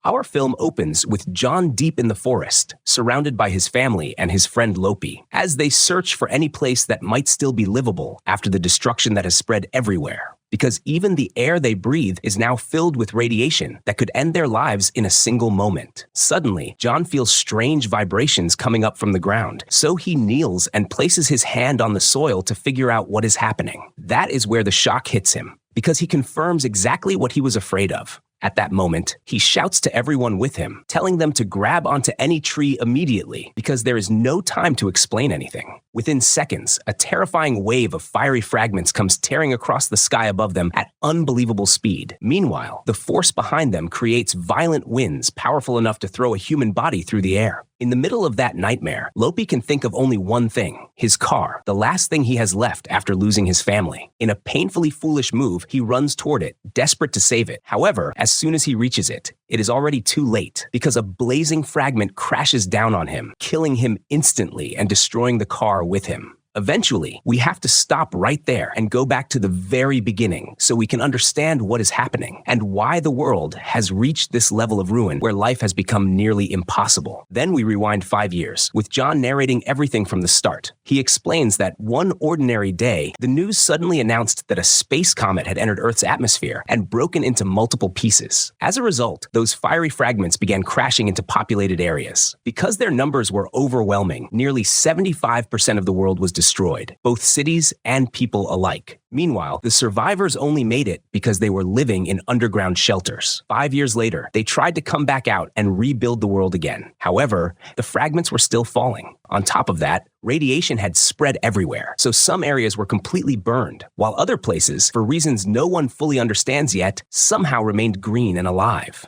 Our film opens with John deep in the forest, surrounded by his family and his friend Lopi, as they search for any place that might still be livable after the destruction that has spread everywhere. Because even the air they breathe is now filled with radiation that could end their lives in a single moment. Suddenly, John feels strange vibrations coming up from the ground, so he kneels and places his hand on the soil to figure out what is happening. That is where the shock hits him, because he confirms exactly what he was afraid of. At that moment, he shouts to everyone with him, telling them to grab onto any tree immediately because there is no time to explain anything. Within seconds, a terrifying wave of fiery fragments comes tearing across the sky above them at unbelievable speed. Meanwhile, the force behind them creates violent winds powerful enough to throw a human body through the air. In the middle of that nightmare, Lopi can think of only one thing: his car, the last thing he has left after losing his family. In a painfully foolish move, he runs toward it, desperate to save it. However, as soon as he reaches it, it is already too late, because a blazing fragment crashes down on him, killing him instantly and destroying the car with him. Eventually, we have to stop right there and go back to the very beginning so we can understand what is happening and why the world has reached this level of ruin where life has become nearly impossible. Then we rewind 5 years, with John narrating everything from the start. He explains that one ordinary day, the news suddenly announced that a space comet had entered Earth's atmosphere and broken into multiple pieces. As a result, those fiery fragments began crashing into populated areas. Because their numbers were overwhelming, nearly 75% of the world was destroyed, both cities and people alike. Meanwhile, the survivors only made it because they were living in underground shelters. 5 years later, they tried to come back out and rebuild the world again. However, the fragments were still falling. On top of that, radiation had spread everywhere, so some areas were completely burned, while other places, for reasons no one fully understands yet, somehow remained green and alive.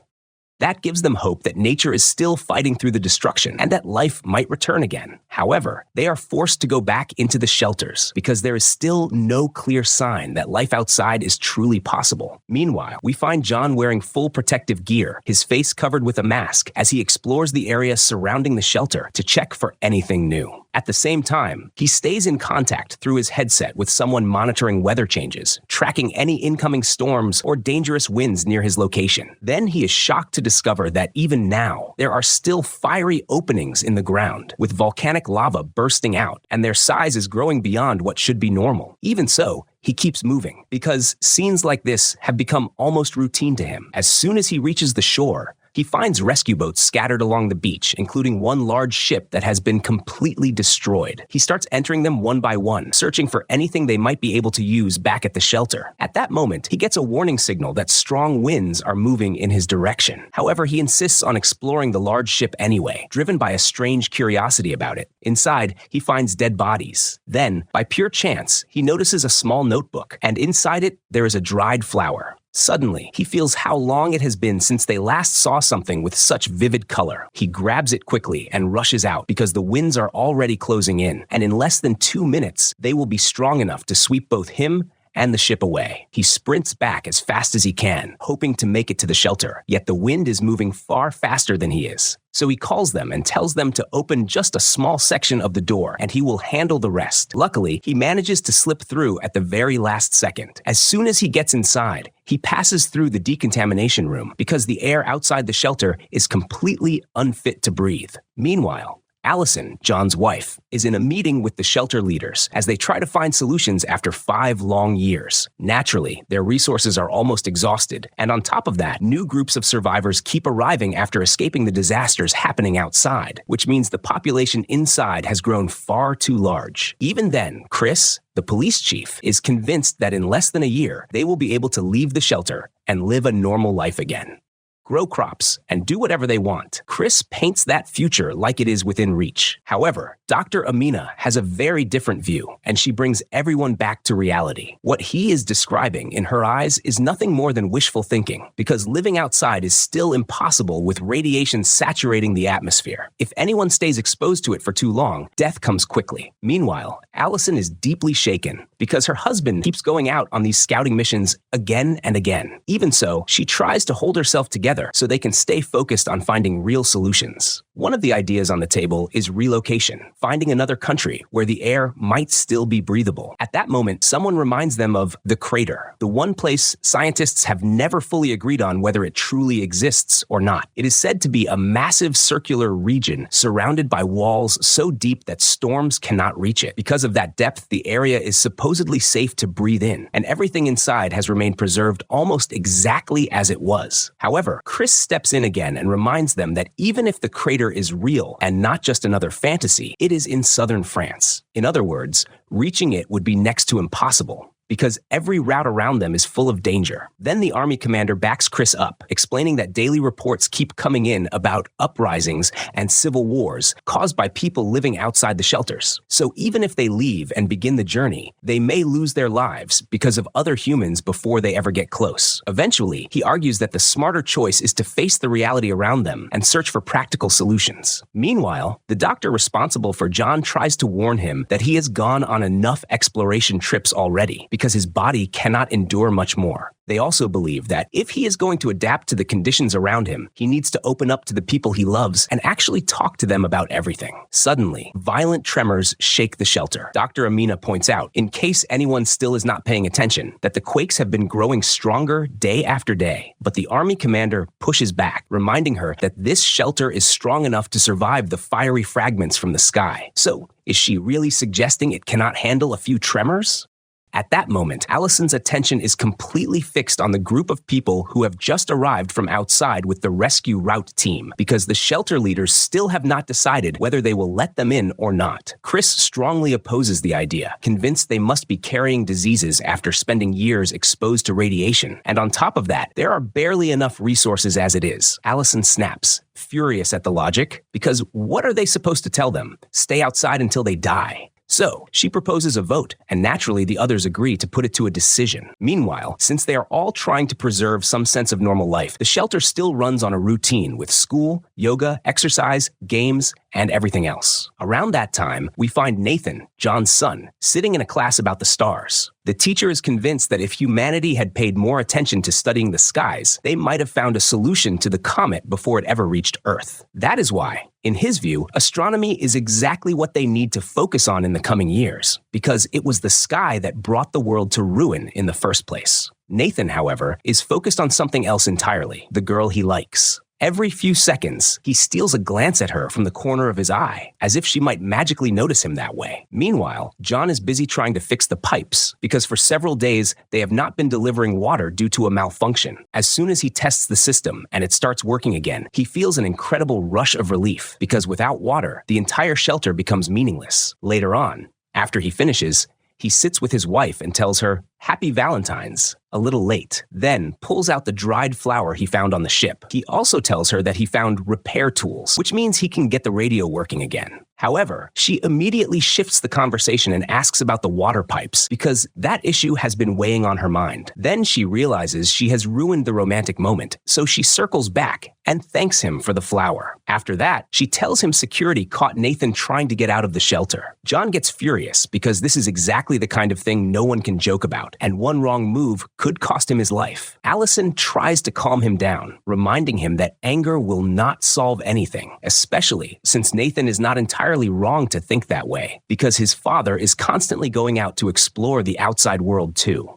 That gives them hope that nature is still fighting through the destruction and that life might return again. However, they are forced to go back into the shelters because there is still no clear sign that life outside is truly possible. Meanwhile, we find John wearing full protective gear, his face covered with a mask, as he explores the area surrounding the shelter to check for anything new. At the same time, he stays in contact through his headset with someone monitoring weather changes, tracking any incoming storms or dangerous winds near his location. Then he is shocked to discover that even now, there are still fiery openings in the ground, with volcanic lava bursting out, and their size is growing beyond what should be normal. Even so, he keeps moving, because scenes like this have become almost routine to him. As soon as he reaches the shore, he finds rescue boats scattered along the beach, including one large ship that has been completely destroyed. He starts entering them one by one, searching for anything they might be able to use back at the shelter. At that moment, he gets a warning signal that strong winds are moving in his direction. However, he insists on exploring the large ship anyway, driven by a strange curiosity about it. Inside, he finds dead bodies. Then, by pure chance, he notices a small notebook, and inside it, there is a dried flower. Suddenly, he feels how long it has been since they last saw something with such vivid color. He grabs it quickly and rushes out because the winds are already closing in, and in less than 2 minutes, they will be strong enough to sweep both him and the ship away. He sprints back as fast as he can, hoping to make it to the shelter, yet the wind is moving far faster than he is. So he calls them and tells them to open just a small section of the door, and he will handle the rest. Luckily, he manages to slip through at the very last second. As soon as he gets inside, he passes through the decontamination room because the air outside the shelter is completely unfit to breathe. Meanwhile, Allison, John's wife, is in a meeting with the shelter leaders as they try to find solutions after 5 long years. Naturally, their resources are almost exhausted, and on top of that, new groups of survivors keep arriving after escaping the disasters happening outside, which means the population inside has grown far too large. Even then, Chris, the police chief, is convinced that in less than a year, they will be able to leave the shelter and live a normal life again. Grow crops, and do whatever they want. Chris paints that future like it is within reach. However, Dr. Amina has a very different view, and she brings everyone back to reality. What he is describing, in her eyes, is nothing more than wishful thinking, because living outside is still impossible with radiation saturating the atmosphere. If anyone stays exposed to it for too long, death comes quickly. Meanwhile, Allison is deeply shaken, because her husband keeps going out on these scouting missions again and again. Even so, she tries to hold herself together together so they can stay focused on finding real solutions. One of the ideas on the table is relocation, finding another country where the air might still be breathable. At that moment, someone reminds them of the crater, the one place scientists have never fully agreed on whether it truly exists or not. It is said to be a massive circular region surrounded by walls so deep that storms cannot reach it. Because of that depth, the area is supposedly safe to breathe in, and everything inside has remained preserved almost exactly as it was. However, Chris steps in again and reminds them that even if the crater is real and not just another fantasy, it is in southern France. In other words, reaching it would be next to impossible, because every route around them is full of danger. Then the army commander backs Chris up, explaining that daily reports keep coming in about uprisings and civil wars caused by people living outside the shelters. So even if they leave and begin the journey, they may lose their lives because of other humans before they ever get close. Eventually, he argues that the smarter choice is to face the reality around them and search for practical solutions. Meanwhile, the doctor responsible for John tries to warn him that he has gone on enough exploration trips already, because his body cannot endure much more. They also believe that if he is going to adapt to the conditions around him, he needs to open up to the people he loves and actually talk to them about everything. Suddenly, violent tremors shake the shelter. Dr. Amina points out, in case anyone still is not paying attention, that the quakes have been growing stronger day after day. But the army commander pushes back, reminding her that this shelter is strong enough to survive the fiery fragments from the sky. So, is she really suggesting it cannot handle a few tremors? At that moment, Allison's attention is completely fixed on the group of people who have just arrived from outside with the rescue route team, because the shelter leaders still have not decided whether they will let them in or not. Chris strongly opposes the idea, convinced they must be carrying diseases after spending years exposed to radiation. And on top of that, there are barely enough resources as it is. Allison snaps, furious at the logic, because what are they supposed to tell them? Stay outside until they die. So, she proposes a vote, and naturally the others agree to put it to a decision. Meanwhile, since they are all trying to preserve some sense of normal life, the shelter still runs on a routine with school, yoga, exercise, games, and everything else. Around that time, we find Nathan, John's son, sitting in a class about the stars. The teacher is convinced that if humanity had paid more attention to studying the skies, they might have found a solution to the comet before it ever reached Earth. That is why, in his view, astronomy is exactly what they need to focus on in the coming years, because it was the sky that brought the world to ruin in the first place. Nathan, however, is focused on something else entirely, the girl he likes. Every few seconds, he steals a glance at her from the corner of his eye, as if she might magically notice him that way. Meanwhile, John is busy trying to fix the pipes, because for several days, they have not been delivering water due to a malfunction. As soon as he tests the system and it starts working again, he feels an incredible rush of relief, because without water, the entire shelter becomes meaningless. Later on, after he finishes, he sits with his wife and tells her, "Happy Valentine's," a little late, then pulls out the dried flour he found on the ship. He also tells her that he found repair tools, which means he can get the radio working again. However, she immediately shifts the conversation and asks about the water pipes, because that issue has been weighing on her mind. Then she realizes she has ruined the romantic moment, so she circles back and thanks him for the flour. After that, she tells him security caught Nathan trying to get out of the shelter. John gets furious, because this is exactly the kind of thing no one can joke about, and one wrong move could cost him his life. Allison tries to calm him down, reminding him that anger will not solve anything, especially since Nathan is not entirely wrong to think that way, because his father is constantly going out to explore the outside world too.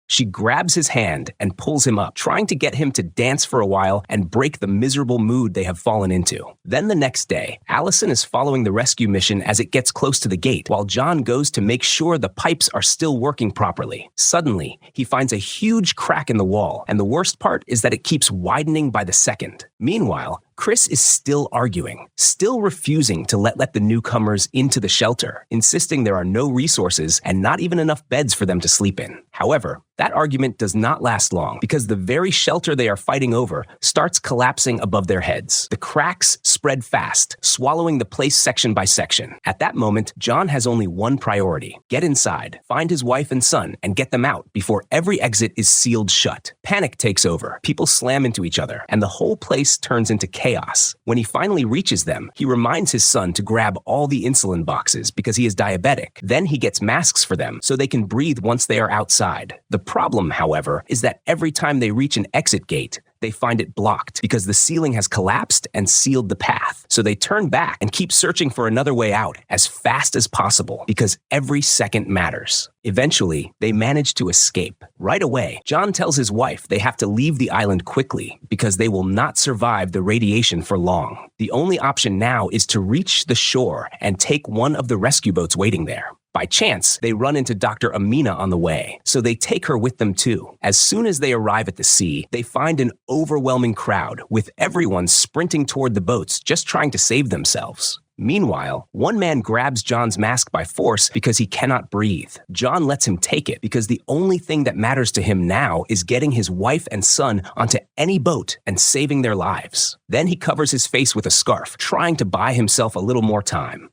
She grabs his hand and pulls him up, trying to get him to dance for a while and break the miserable mood they have fallen into. Then the next day, Allison is following the rescue mission as it gets close to the gate, while John goes to make sure the pipes are still working properly. Suddenly, he finds a huge crack in the wall, and the worst part is that it keeps widening by the second. Meanwhile, Chris is still arguing, still refusing to let the newcomers into the shelter, insisting there are no resources and not even enough beds for them to sleep in. However, that argument does not last long, because the very shelter they are fighting over starts collapsing above their heads. The cracks spread fast, swallowing the place section by section. At that moment, John has only one priority: get inside, find his wife and son, and get them out before every exit is sealed shut. Panic takes over, people slam into each other, and the whole place turns into chaos. When he finally reaches them, he reminds his son to grab all the insulin boxes because he is diabetic. Then he gets masks for them so they can breathe once they are outside. The problem, however, is that every time they reach an exit gate, they find it blocked because the ceiling has collapsed and sealed the path. So they turn back and keep searching for another way out as fast as possible because every second matters. Eventually, they manage to escape. Right away, John tells his wife they have to leave the island quickly because they will not survive the radiation for long. The only option now is to reach the shore and take one of the rescue boats waiting there. By chance, they run into Dr. Amina on the way, so they take her with them too. As soon as they arrive at the sea, they find an overwhelming crowd, with everyone sprinting toward the boats just trying to save themselves. Meanwhile, one man grabs John's mask by force because he cannot breathe. John lets him take it because the only thing that matters to him now is getting his wife and son onto any boat and saving their lives. Then he covers his face with a scarf, trying to buy himself a little more time.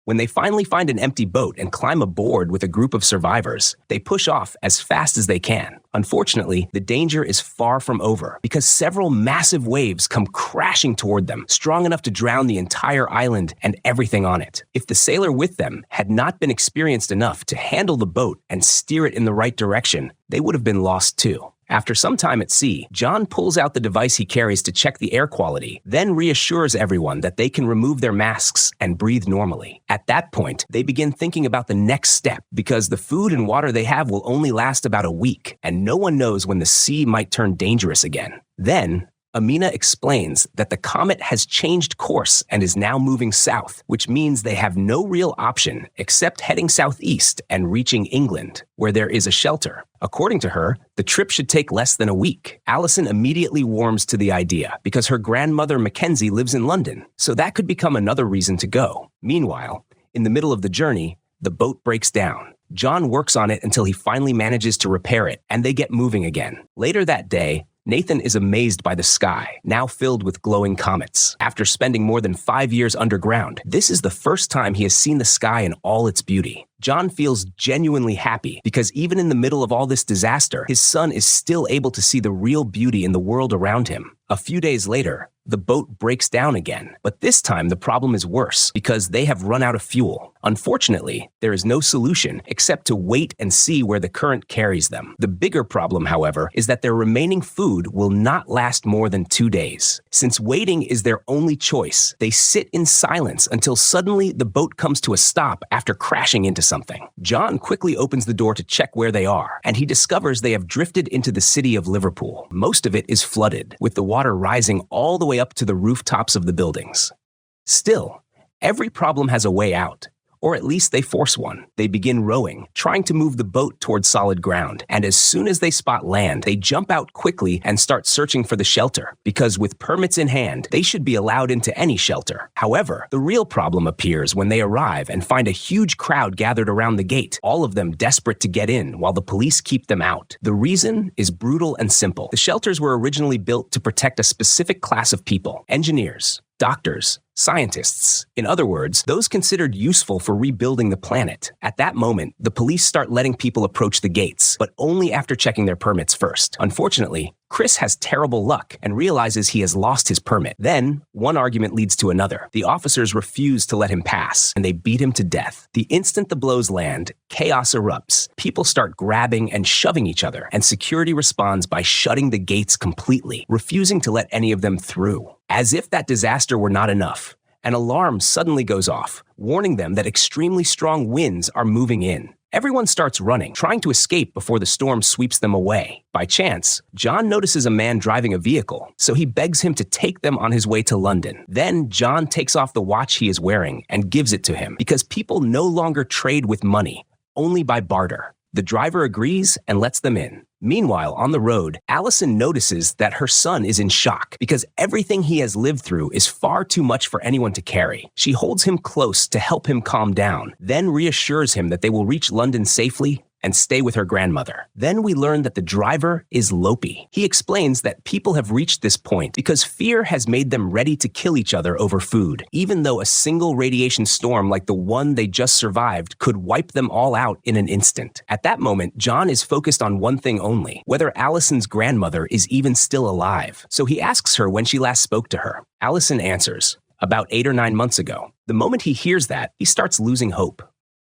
When they finally find an empty boat and climb aboard with a group of survivors, they push off as fast as they can. Unfortunately, the danger is far from over because several massive waves come crashing toward them, strong enough to drown the entire island and everything on it. If the sailor with them had not been experienced enough to handle the boat and steer it in the right direction, they would have been lost too. After some time at sea, John pulls out the device he carries to check the air quality, then reassures everyone that they can remove their masks and breathe normally. At that point, they begin thinking about the next step because the food and water they have will only last about a week, and no one knows when the sea might turn dangerous again. Then, Amina explains that the comet has changed course and is now moving south, which means they have no real option except heading southeast and reaching England, where there is a shelter. According to her, the trip should take less than a week. Allison immediately warms to the idea because her grandmother Mackenzie lives in London, so that could become another reason to go. Meanwhile, in the middle of the journey, the boat breaks down. John works on it until he finally manages to repair it, and they get moving again. Later that day, Nathan is amazed by the sky, now filled with glowing comets. After spending more than 5 years underground, this is the first time he has seen the sky in all its beauty. John feels genuinely happy because even in the middle of all this disaster, his son is still able to see the real beauty in the world around him. A few days later, the boat breaks down again, but this time the problem is worse because they have run out of fuel. Unfortunately, there is no solution except to wait and see where the current carries them. The bigger problem, however, is that their remaining food will not last more than 2 days. Since waiting is their only choice, they sit in silence until suddenly the boat comes to a stop after crashing into something. John quickly opens the door to check where they are, and he discovers they have drifted into the city of Liverpool. Most of it is flooded, with the water rising all the way up to the rooftops of the buildings. Still, every problem has a way out, or at least they force one. They begin rowing, trying to move the boat towards solid ground, and as soon as they spot land, they jump out quickly and start searching for the shelter, because with permits in hand, they should be allowed into any shelter. However, the real problem appears when they arrive and find a huge crowd gathered around the gate, all of them desperate to get in while the police keep them out. The reason is brutal and simple. The shelters were originally built to protect a specific class of people: engineers, doctors, scientists. In other words, those considered useful for rebuilding the planet. At that moment, the police start letting people approach the gates, but only after checking their permits first. Unfortunately, Chris has terrible luck and realizes he has lost his permit. Then, one argument leads to another. The officers refuse to let him pass, and they beat him to death. The instant the blows land, chaos erupts. People start grabbing and shoving each other, and security responds by shutting the gates completely, refusing to let any of them through. As if that disaster were not enough, an alarm suddenly goes off, warning them that extremely strong winds are moving in. Everyone starts running, trying to escape before the storm sweeps them away. By chance, John notices a man driving a vehicle, so he begs him to take them on his way to London. Then John takes off the watch he is wearing and gives it to him, because people no longer trade with money, only by barter. The driver agrees and lets them in. Meanwhile, on the road, Allison notices that her son is in shock because everything he has lived through is far too much for anyone to carry. She holds him close to help him calm down, then reassures him that they will reach London safely and stay with her grandmother. Then we learn that the driver is Lopi. He explains that people have reached this point because fear has made them ready to kill each other over food, even though a single radiation storm like the one they just survived could wipe them all out in an instant. At that moment, John is focused on one thing only: whether Allison's grandmother is even still alive. So he asks her when she last spoke to her. Allison answers, about 8 or 9 months ago. The moment he hears that, he starts losing hope.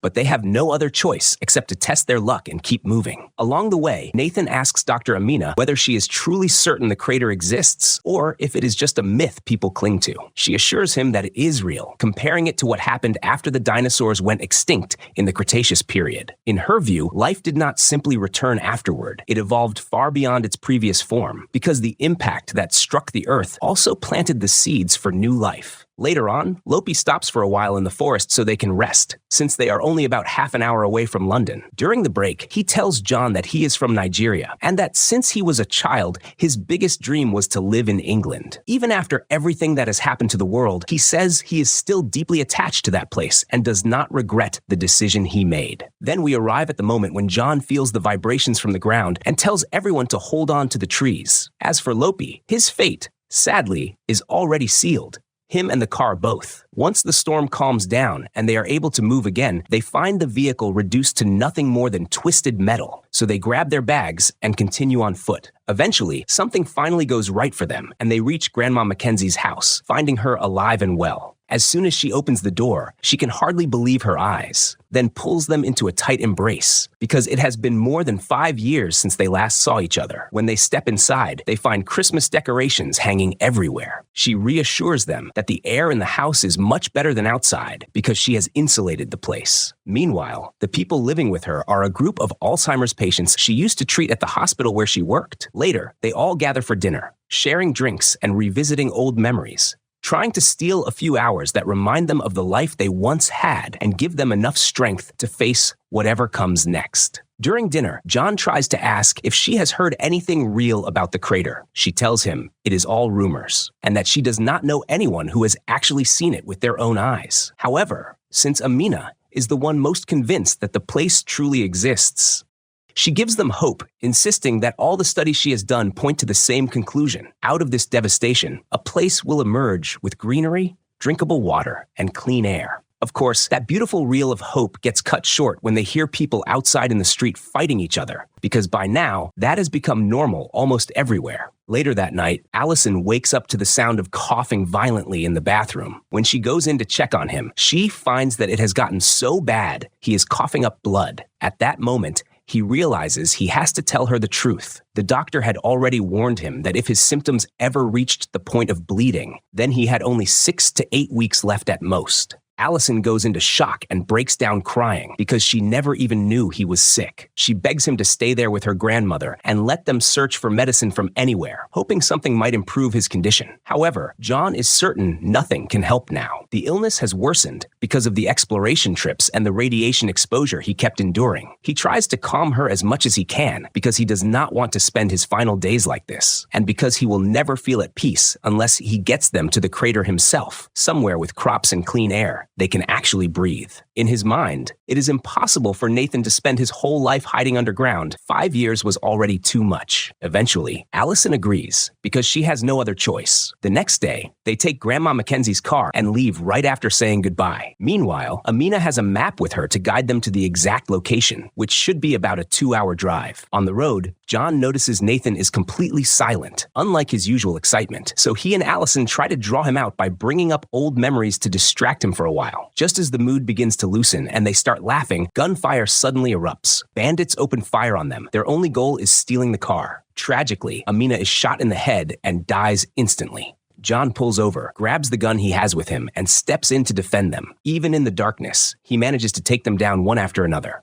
but they have no other choice except to test their luck and keep moving. Along the way, Nathan asks Dr. Amina whether she is truly certain the crater exists or if it is just a myth people cling to. She assures him that it is real, comparing it to what happened after the dinosaurs went extinct in the Cretaceous period. In her view, life did not simply return afterward. It evolved far beyond its previous form because the impact that struck the Earth also planted the seeds for new life. Later on, Lopi stops for a while in the forest so they can rest, since they are only about half an hour away from London. During the break, he tells John that he is from Nigeria, and that since he was a child, his biggest dream was to live in England. Even after everything that has happened to the world, he says he is still deeply attached to that place and does not regret the decision he made. Then we arrive at the moment when John feels the vibrations from the ground and tells everyone to hold on to the trees. As for Lopi, his fate, sadly, is already sealed. Him and the car both. Once the storm calms down and they are able to move again, they find the vehicle reduced to nothing more than twisted metal. So they grab their bags and continue on foot. Eventually, something finally goes right for them, and they reach Grandma Mackenzie's house, finding her alive and well. As soon as she opens the door, she can hardly believe her eyes, then pulls them into a tight embrace, because it has been more than 5 years since they last saw each other. When they step inside, they find Christmas decorations hanging everywhere. She reassures them that the air in the house is much better than outside, because she has insulated the place. Meanwhile, the people living with her are a group of Alzheimer's patients she used to treat at the hospital where she worked. Later, they all gather for dinner, sharing drinks and revisiting old memories, trying to steal a few hours that remind them of the life they once had and give them enough strength to face whatever comes next. During dinner, John tries to ask if she has heard anything real about the crater. She tells him it is all rumors, and that she does not know anyone who has actually seen it with their own eyes. However, since Amina is the one most convinced that the place truly exists, she gives them hope, insisting that all the studies she has done point to the same conclusion. Out of this devastation, a place will emerge with greenery, drinkable water, and clean air. Of course, that beautiful reel of hope gets cut short when they hear people outside in the street fighting each other, because by now, that has become normal almost everywhere. Later that night, Allison wakes up to the sound of coughing violently in the bathroom. When she goes in to check on him, she finds that it has gotten so bad he is coughing up blood. At that moment, he realizes he has to tell her the truth. The doctor had already warned him that if his symptoms ever reached the point of bleeding, then he had only 6 to 8 weeks left at most. Allison goes into shock and breaks down crying because she never even knew he was sick. She begs him to stay there with her grandmother and let them search for medicine from anywhere, hoping something might improve his condition. However, John is certain nothing can help now. The illness has worsened because of the exploration trips and the radiation exposure he kept enduring. He tries to calm her as much as he can because he does not want to spend his final days like this, and because he will never feel at peace unless he gets them to the crater himself, somewhere with crops and clean air they can actually breathe. In his mind, it is impossible for Nathan to spend his whole life hiding underground. 5 years was already too much. Eventually, Allison agrees because she has no other choice. The next day, they take Grandma Mackenzie's car and leave right after saying goodbye. Meanwhile, Amina has a map with her to guide them to the exact location, which should be about a 2-hour drive. On the road, John notices Nathan is completely silent, unlike his usual excitement, so he and Allison try to draw him out by bringing up old memories to distract him for a while. Just as the mood begins to loosen and they start laughing, gunfire suddenly erupts. Bandits open fire on them. Their only goal is stealing the car. Tragically, Amina is shot in the head and dies instantly. John pulls over, grabs the gun he has with him, and steps in to defend them. Even in the darkness, he manages to take them down one after another.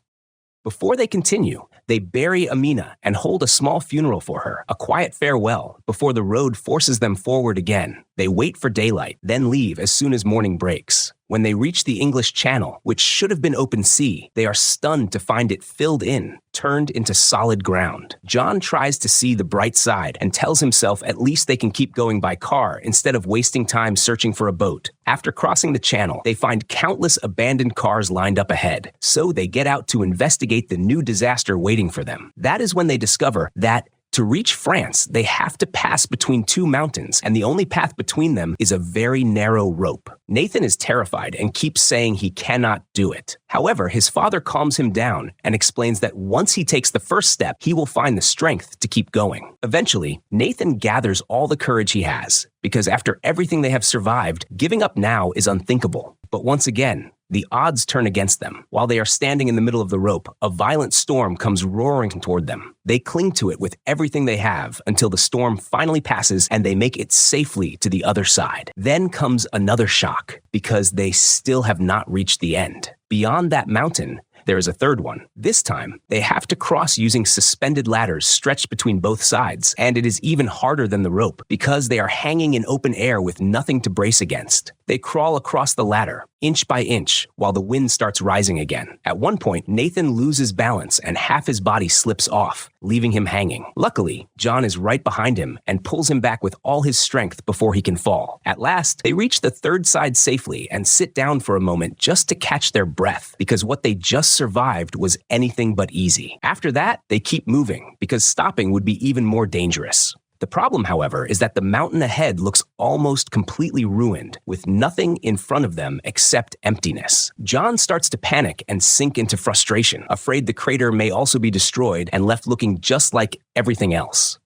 Before they continue, they bury Amina and hold a small funeral for her, a quiet farewell, before the road forces them forward again. They wait for daylight, then leave as soon as morning breaks. When they reach the English Channel, which should have been open sea, they are stunned to find it filled in, turned into solid ground. John tries to see the bright side and tells himself at least they can keep going by car instead of wasting time searching for a boat. After crossing the channel, they find countless abandoned cars lined up ahead, so they get out to investigate the new disaster waiting for them. That is when they discover that to reach France, they have to pass between 2 mountains, and the only path between them is a very narrow rope. Nathan is terrified and keeps saying he cannot do it. However, his father calms him down and explains that once he takes the first step, he will find the strength to keep going. Eventually, Nathan gathers all the courage he has, because after everything they have survived, giving up now is unthinkable. But once again, the odds turn against them. While they are standing in the middle of the rope, a violent storm comes roaring toward them. They cling to it with everything they have until the storm finally passes and they make it safely to the other side. Then comes another shock, because they still have not reached the end. Beyond that mountain, there is a third one. This time, they have to cross using suspended ladders stretched between both sides, and it is even harder than the rope because they are hanging in open air with nothing to brace against. They crawl across the ladder, inch by inch, while the wind starts rising again. At one point, Nathan loses balance and half his body slips off, leaving him hanging. Luckily, John is right behind him and pulls him back with all his strength before he can fall. At last, they reach the third side safely and sit down for a moment just to catch their breath, because what they just survived was anything but easy. After that, they keep moving, because stopping would be even more dangerous. The problem, however, is that the mountain ahead looks almost completely ruined, with nothing in front of them except emptiness. John starts to panic and sink into frustration, afraid the crater may also be destroyed and left looking just like everything else.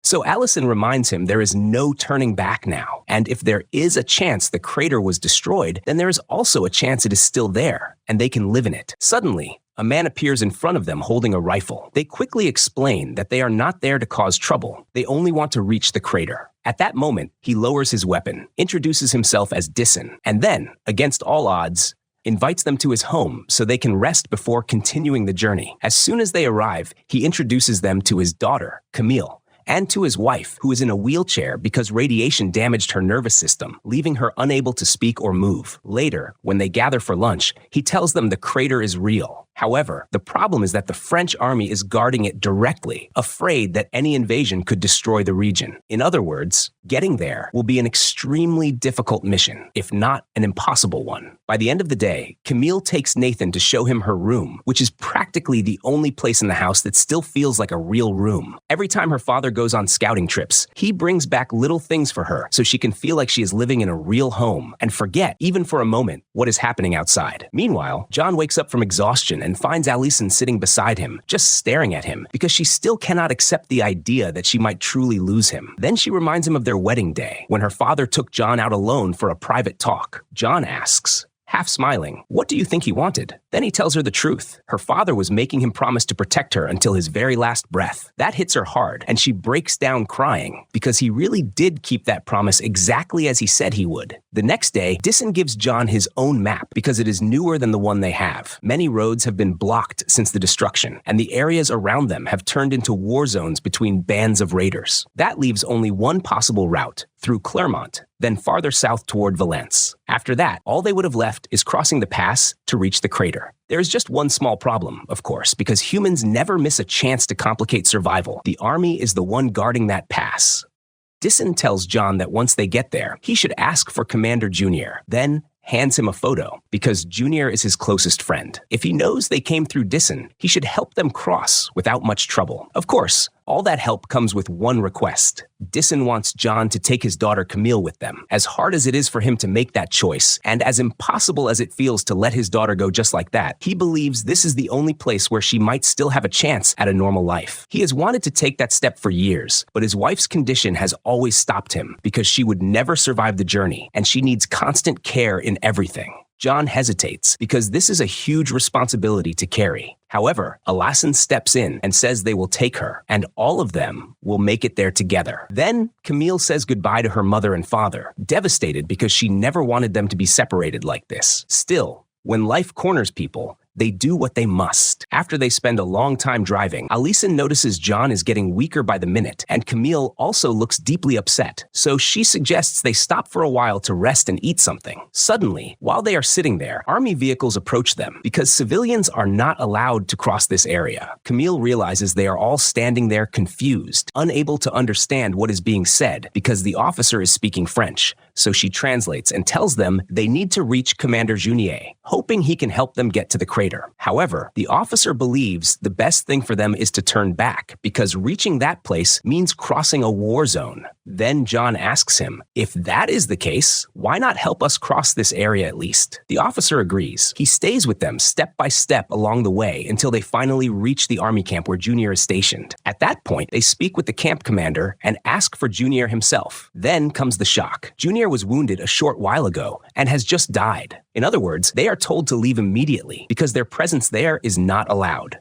So Allison reminds him there is no turning back now, and if there is a chance the crater was destroyed, then there is also a chance it is still there, and they can live in it. Suddenly, a man appears in front of them holding a rifle. They quickly explain that they are not there to cause trouble. They only want to reach the crater. At that moment, he lowers his weapon, introduces himself as Disson, and then, against all odds, invites them to his home so they can rest before continuing the journey. As soon as they arrive, he introduces them to his daughter, Camille, and to his wife, who is in a wheelchair because radiation damaged her nervous system, leaving her unable to speak or move. Later, when they gather for lunch, he tells them the crater is real. However, the problem is that the French army is guarding it directly, afraid that any invasion could destroy the region. In other words, getting there will be an extremely difficult mission, if not an impossible one. By the end of the day, Camille takes Nathan to show him her room, which is practically the only place in the house that still feels like a real room. Every time her father goes on scouting trips, he brings back little things for her so she can feel like she is living in a real home and forget, even for a moment, what is happening outside. Meanwhile, John wakes up from exhaustion and finds Allison sitting beside him, just staring at him, because she still cannot accept the idea that she might truly lose him. Then she reminds him of their wedding day, when her father took John out alone for a private talk. John asks, half smiling, what do you think he wanted? Then he tells her the truth. Her father was making him promise to protect her until his very last breath. That hits her hard, and she breaks down crying, because he really did keep that promise exactly as he said he would. The next day, Disson gives John his own map because it is newer than the one they have. Many roads have been blocked since the destruction, and the areas around them have turned into war zones between bands of raiders. That leaves only one possible route, through Clermont, then farther south toward Valence. After that, all they would have left is crossing the pass to reach the crater. There is just one small problem, of course, because humans never miss a chance to complicate survival. The army is the one guarding that pass. Disson tells John that once they get there, he should ask for Commander Junior, then hands him a photo, because Junior is his closest friend. If he knows they came through Disson, he should help them cross without much trouble. Of course, all that help comes with one request. Disson wants John to take his daughter Camille with them. As hard as it is for him to make that choice, and as impossible as it feels to let his daughter go just like that, he believes this is the only place where she might still have a chance at a normal life. He has wanted to take that step for years, but his wife's condition has always stopped him, because she would never survive the journey, and she needs constant care in everything. John hesitates, because this is a huge responsibility to carry. However, Alassan steps in and says they will take her, and all of them will make it there together. Then, Camille says goodbye to her mother and father, devastated because she never wanted them to be separated like this. Still, when life corners people, they do what they must. After they spend a long time driving, Alyson notices John is getting weaker by the minute, and Camille also looks deeply upset, so she suggests they stop for a while to rest and eat something. Suddenly, while they are sitting there, army vehicles approach them, because civilians are not allowed to cross this area. Camille realizes they are all standing there confused, unable to understand what is being said, because the officer is speaking French, so she translates and tells them they need to reach Commander Junier, hoping he can help them get to the crater. However, the officer believes the best thing for them is to turn back, because reaching that place means crossing a war zone. Then John asks him, if that is the case, why not help us cross this area at least? The officer agrees. He stays with them step by step along the way until they finally reach the army camp where Junior is stationed. At that point, they speak with the camp commander and ask for Junior himself. Then comes the shock. Junior Junior was wounded a short while ago and has just died. In other words, they are told to leave immediately because their presence there is not allowed.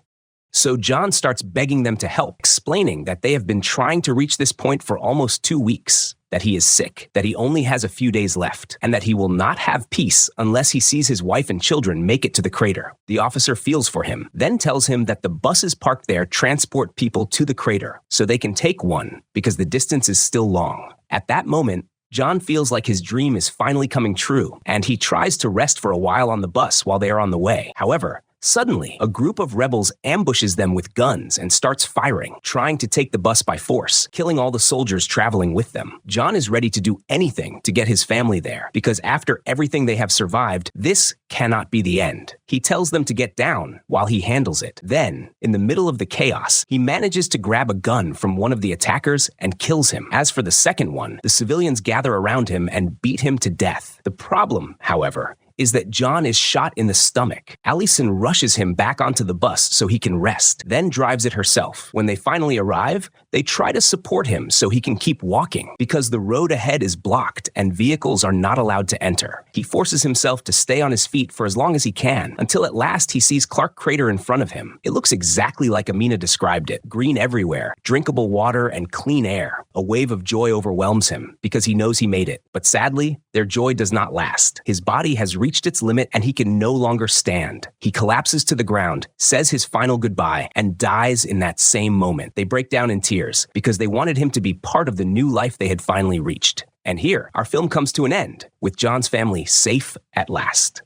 So John starts begging them to help, explaining that they have been trying to reach this point for almost 2 weeks, that he is sick, that he only has a few days left, and that he will not have peace unless he sees his wife and children make it to the crater. The officer feels for him, then tells him that the buses parked there transport people to the crater, so they can take one because the distance is still long. At that moment, John feels like his dream is finally coming true, and he tries to rest for a while on the bus while they are on the way. However, suddenly, a group of rebels ambushes them with guns and starts firing, trying to take the bus by force, killing all the soldiers traveling with them. John is ready to do anything to get his family there, because after everything they have survived, this cannot be the end. He tells them to get down while he handles it. Then, in the middle of the chaos, he manages to grab a gun from one of the attackers and kills him. As for the second one, the civilians gather around him and beat him to death. The problem, however, is that John is shot in the stomach. Allison rushes him back onto the bus so he can rest, then drives it herself. When they finally arrive, they try to support him so he can keep walking because the road ahead is blocked and vehicles are not allowed to enter. He forces himself to stay on his feet for as long as he can, until at last he sees Clark Crater in front of him. It looks exactly like Amina described it. Green everywhere, drinkable water and clean air. A wave of joy overwhelms him because he knows he made it. But sadly, their joy does not last. His body has reached its limit and he can no longer stand. He collapses to the ground, says his final goodbye, and dies in that same moment. They break down in tears because they wanted him to be part of the new life they had finally reached. And here, our film comes to an end, with John's family safe at last.